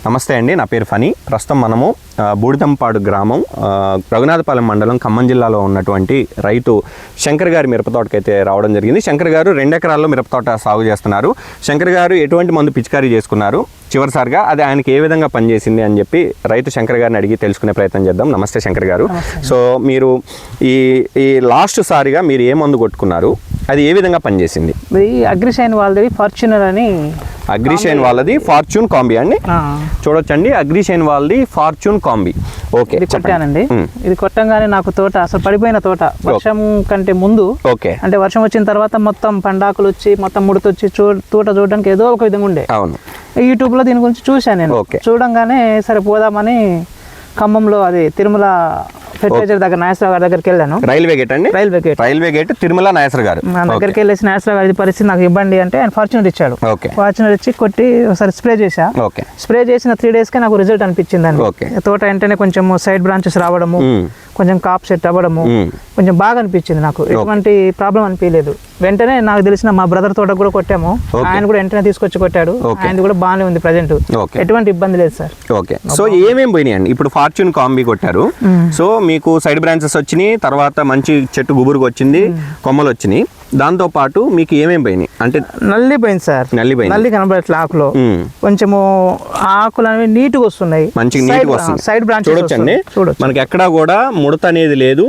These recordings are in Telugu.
నమస్తే అండి, నా పేరు ఫనీ. ప్రస్తుతం మనము బూడిదంపాడు గ్రామం, రఘునాథపాలెం మండలం, ఖమ్మం జిల్లాలో ఉన్నటువంటి రైతు శంకర్ గారి మిరపతోటకైతే రావడం జరిగింది. శంకర్ గారు 2 ఎకరాల్లో మిరపతోట సాగు చేస్తున్నారు. శంకర్ గారు ఎటువంటి మందు పిచికారీ చేసుకున్నారు, చివరిసారిగా అది ఆయనకి ఏ విధంగా పనిచేసింది అని చెప్పి రైతు శంకర్ గారిని అడిగి తెలుసుకునే ప్రయత్నం చేద్దాం. నమస్తే శంకర్ గారు. సో మీరు ఈ లాస్ట్ సారిగా మీరు ఏ మందు కొట్టుకున్నారు, అది ఏ విధంగా పనిచేసింది? అగ్రిషైన్ వాళ్ళది ఫార్చునర్ అని. అగ్రిషైన్ వాళ్ళది ఫార్చ్యూన్ కాంబీ అండి, చూడొచ్చండి. అగ్రిషైన్ వాళ్ళది ఫార్చ్యూన్ కాంబీ. ఓకే, ఇది కొట్టానండి. ఇది కొట్టంగానే నాకు తోట అసలు పడిపోయిన తోట, వర్షం కంటే ముందు. ఓకే, అంటే వర్షం వచ్చిన తర్వాత మొత్తం పండాకులు వచ్చి మొత్తం ముడతొచ్చి తోట చూడడానికి ఏదో ఒక విధంగా ఉండే. అవును, యూట్యూబ్ లో దీని గురించి చూశాను నేను. చూడంగానే సరే పోదామని ఖమ్మంలో అది తిరుమల ఫెర్టిలైజర్ దగ్గర నాగేశ్వరరావు గారి దగ్గరికి వెళ్ళాను. రైల్వే గేట్ అండి, రైల్వే గేట్ తిరుమల నాగేశ్వర గారు దగ్గరికి వెళ్ళేసి నాగేశ్వరరావు గారి పరిస్థితి నాకు ఇబ్బంది అంటే ఆయన ఫార్చునర్ ఇచ్చాడు. ఫార్చునర్ ఇచ్చి కొట్టి ఒకసారి స్ప్రే చేశా. స్ప్రే చేసిన 3 days కే నాకు రిజల్ట్ అనిపించిందండి. తోట వెంటనే కొంచెం సైడ్ బ్రాంచెస్ రావడము, కొంచెం కాప్ సెట్ అవ్వడము, కొంచెం బాగా అనిపించింది. నాకు ఎటువంటి ప్రాబ్లం అనిపించలేదు. వెంటనే నాకు తెలిసిన మా బ్రదర్ తోట కూడా కొట్టాము, ఆయన కూడా వెంటనే తీసుకొచ్చి కొట్టాడు. ఆయన కూడా బాగానే ఉంది ప్రజెంట్, ఎటువంటి ఇబ్బంది లేదు సార్. ఓకే, సో ఏమేమి పోయినాయండి? ఇప్పుడు ఫార్చ్యూన్ కాంబీ కొట్టారు, సో మీకు సైడ్ బ్రాంచెస్ వచ్చినాయి, తర్వాత మంచి చెట్టు గుబురుగా వచ్చింది, కొమ్మలు వచ్చినాయి. దాంతో పాటు మీకు ఏమేమి పోయినాయి అంటే? నల్లి పోయింది సార్, నల్లి కనబడట్లే ఆకులో. కొంచెము ఆకులు అనేవి నీట్గా వస్తున్నాయి, మంచిగా నీట్గా వస్తుంది. సైడ్ బ్రాంచ్ చూడొచ్చండి, మనకి ఎక్కడా కూడా ముడత అనేది లేదు.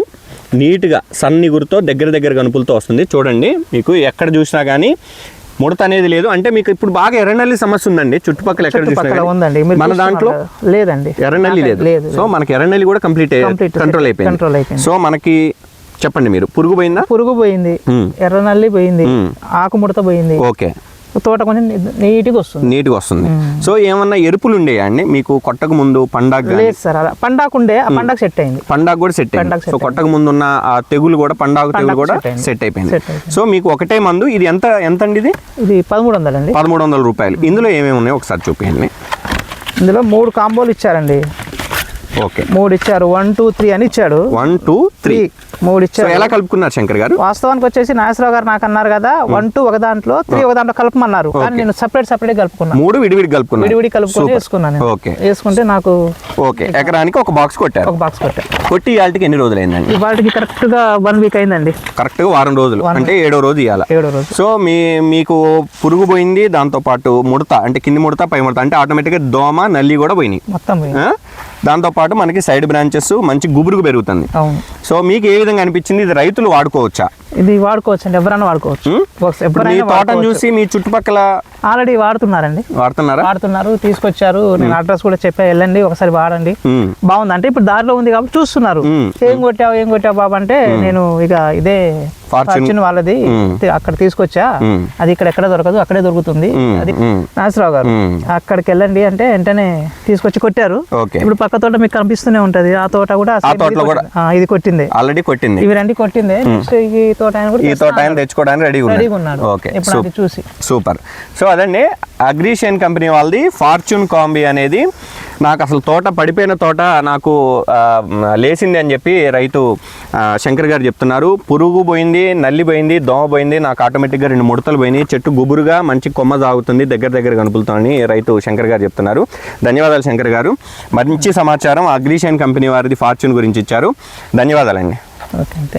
నీట్గా సన్ని గురితో దగ్గర గనుపులతో వస్తుంది. చూడండి, మీకు ఎక్కడ చూసినా కానీ ముడత అనేది లేదు. అంటే మీకు ఇప్పుడు బాగా ఎర్రనల్లి సమస్య ఉందండి చుట్టుపక్కల, ఎక్కడ చూసినా ఉందండి. మన దాంట్లో లేదండి, ఎర్రనల్లి లేదు. సో మనకి ఎర్రనల్లి కూడా కంప్లీట్ కంట్రోల్ అయిపోయింది. సో మనకి చెప్పండి, మీరు పురుగు పోయిందా? పురుగు పోయింది, ఎర్రనల్లి పోయింది, ఆకు ముడత పోయింది. ఓకే, తోట కొంచెం నీట్గా వస్తుంది. సో ఏమన్నా ఎరుపులు ఉండేయా అండి మీకు కొట్టక ముందు? పండాకు లేదు సార్, అలా పండాకు ఉండే, ఆ పండాకు సెట్ అయింది. పండాకు కూడా సెట్ అయింది. సో కొట్టక ముందు ఉన్న ఆ తెగులు కూడా, పండాకు తెగులు కూడా సెట్ అయిపోయింది. సో మీకు ఒకటే మందు. ఇది ఎంత అండి? ఇది 1300 అండి, 1300 రూపాయలు. ఇందులో ఏమేమి ఉన్నాయో ఒకసారి చూపించండి. ఇందులో 3 కాంబోలు ఇచ్చారండి. ఓకే, 3 ఇచ్చారు. 1, 2, 3 అని ఇచ్చాడు. 1, 2, 3 3 ఇచ్చారు. ఎలా కలుపుకున్నారు శంకర్ గారు? వాస్తవానికి వచ్చేసి నాగేశ్వరరావు గారు నాకు అన్నారు కదా, 1, 2 ఒక దాంట్లో, 3 ఒక దాంట్లో కలుపుమన్నారు. కానీ నేను సపరేట్ కలుపుకున్నాను. 3 విడివిడి కలుపుకొని వేసుకున్నాను. వేసుకుంటే నాకు ఎకరానికి ఒక బాక్స్ కొట్టారు. కొట్టి ఇవాళకి ఎన్ని రోజులు అయిందండి? ఇవాళకి కరెక్ట్ గా 1 వీక్ అయిందండి. కరెక్ట్ గా వారం రోజులు, అంటే 7వ రోజు ఇవ్వాలి. సో మీకు పురుగు పోయింది, దాంతో పాటు ముడత, అంటే కింది ముడత, పై ముడత, అంటే ఆటోమేటిక్ గా దోమ, నల్లి కూడా పోయినాయి మొత్తం. దాంతో పాటు మనకి సైడ్ బ్రాంచెస్ మంచి గుబురుగు పెరుగుతుంది. సో మీకు ఏ విధంగా అనిపించింది? ఇది రైతులు వాడుకోవచ్చా? ఇది వాడుకోవచ్చు అండి, ఎవరైనా వాడుకోవచ్చు. తోటను చూసి మీ చుట్టుపక్కల ఆల్రెడీ వాడుతున్నారు, తీసుకొచ్చారు. నేను అడ్రస్ కూడా చెప్పా, వెళ్ళండి ఒకసారి వాడండి, బాగుంది అంటే. ఇప్పుడు దారిలో ఉంది కాబట్టి చూస్తున్నారు. ఏం కొట్టావు బాబు అంటే, నేను ఇక ఇదే ఫార్చ్యూన్ వాళ్ళది అక్కడ తీసుకొచ్చా, అది ఎక్కడ దొరకదు, అక్కడే దొరుకుతుంది, అది నాగేశ్వరరావు గారు, అక్కడికి వెళ్ళండి అంటే వెంటనే తీసుకొచ్చి కొట్టారు. ఇప్పుడు పక్క తోట మీకు కనిపిస్తూనే ఉంటది, ఆ తోట కూడా ఇది కొట్టింది, ఆల్రెడీ కొట్టింది. ఇవి 2 కొట్టింది. ఈ తోట ఆయన తెచ్చుకోవడానికి రెడీగా ఉన్నాడు. చూసి సూపర్. సో అదండి, అగ్రిషైన్ కంపెనీ వాళ్ళది ఫార్చ్యూన్ కాంబీ అనేది. నాకు అసలు తోట పడిపోయిన తోట నాకు లేసింది అని చెప్పి రైతు శంకర్ గారు చెప్తున్నారు. పురుగు పోయింది, నల్లి పోయింది, దోమ పోయింది, నాకు ఆటోమేటిక్గా 2 ముడతలు పోయినాయి, చెట్టు గుబురుగా మంచి కొమ్మ సాగుతుంది, దగ్గర కనుపులతో అని రైతు శంకర్ గారు చెప్తున్నారు. ధన్యవాదాలు శంకర్ గారు. మంచి సమాచారం అగ్రిషైన్ కంపెనీ వారిది ఫార్చ్యూన్ గురించి ఇచ్చారు. ధన్యవాదాలండి. ఓకే.